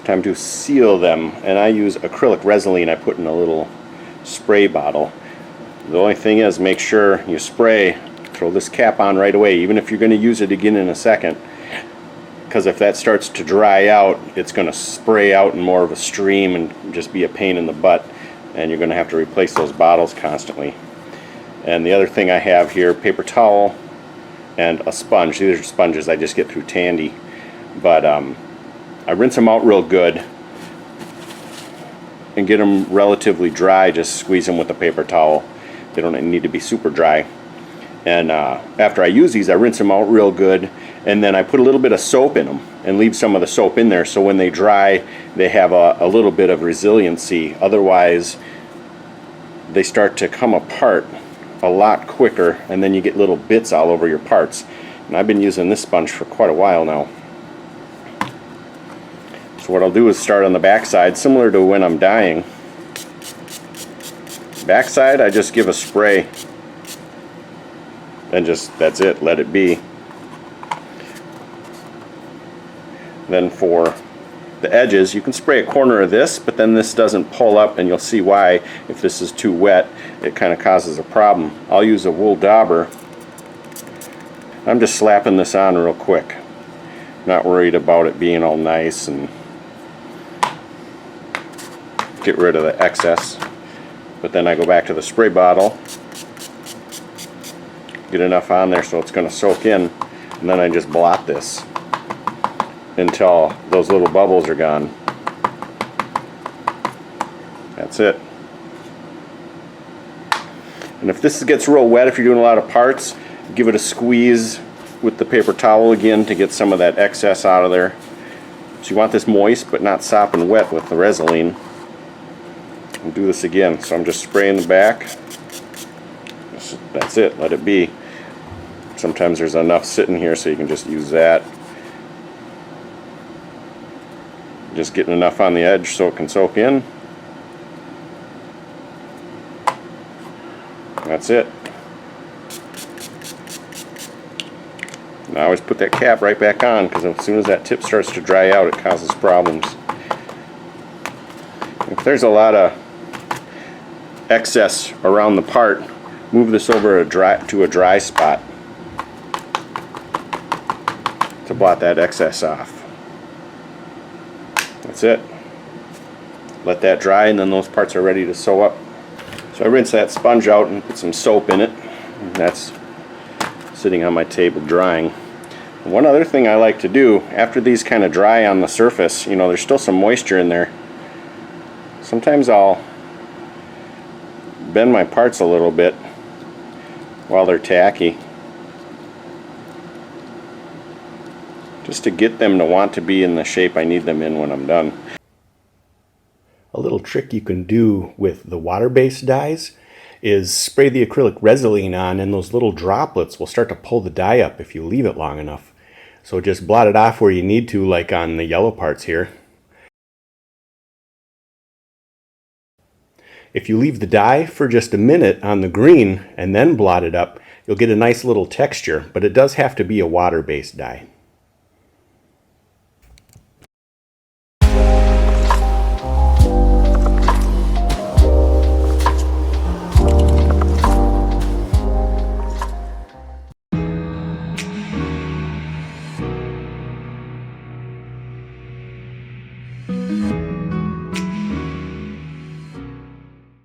time to seal them, and I use acrylic Resolene I put in a little spray bottle. The only thing is, make sure you spray, throw this cap on right away, even if you're going to use it again in a second, because if that starts to dry out, it's going to spray out in more of a stream and just be a pain in the butt, and you're going to have to replace those bottles constantly. And the other thing I have here, paper towel and a sponge. These are sponges I just get through Tandy, but I rinse them out real good and get them relatively dry. Just squeeze them with a paper towel. They don't need to be super dry. And after I use these, I rinse them out real good, and then I put a little bit of soap in them and leave some of the soap in there, so when they dry they have a little bit of resiliency. Otherwise they start to come apart a lot quicker, and then you get little bits all over your parts. And I've been using this sponge for quite a while now. So what I'll do is start on the back side, similar to when I'm dyeing. Backside, I just give a spray and just, that's it, let it be. Then for the edges, you can spray a corner of this, but then this doesn't pull up, and you'll see why. If this is too wet, it kind of causes a problem. I'll use a wool dauber. I'm just slapping this on real quick. Not worried about it being all nice, and get rid of the excess. But then I go back to the spray bottle, get enough on there so it's going to soak in, and then I just blot this until those little bubbles are gone. That's it. And if this gets real wet, if you're doing a lot of parts, give it a squeeze with the paper towel again to get some of that excess out of there. So you want this moist but not sopping wet with the Resolene. And do this again. So I'm just spraying the back. That's it, let it be. Sometimes there's enough sitting here so you can just use that. Just getting enough on the edge so it can soak in. That's it. And I always put that cap right back on, because as soon as that tip starts to dry out, it causes problems. If there's a lot of excess around the part, move this over to a dry spot to blot that excess off. That's it. Let that dry, and then those parts are ready to sew up. So I rinse that sponge out and put some soap in it, and that's sitting on my table drying. And one other thing I like to do, after these kind of dry on the surface, you know, there's still some moisture in there. Sometimes I'll bend my parts a little bit while they're tacky, just to get them to want to be in the shape I need them in when I'm done. A little trick you can do with the water-based dyes is spray the acrylic Resolene on, and those little droplets will start to pull the dye up if you leave it long enough. So just blot it off where you need to, like on the yellow parts here. If you leave the dye for just a minute on the green and then blot it up, you'll get a nice little texture, but it does have to be a water-based dye.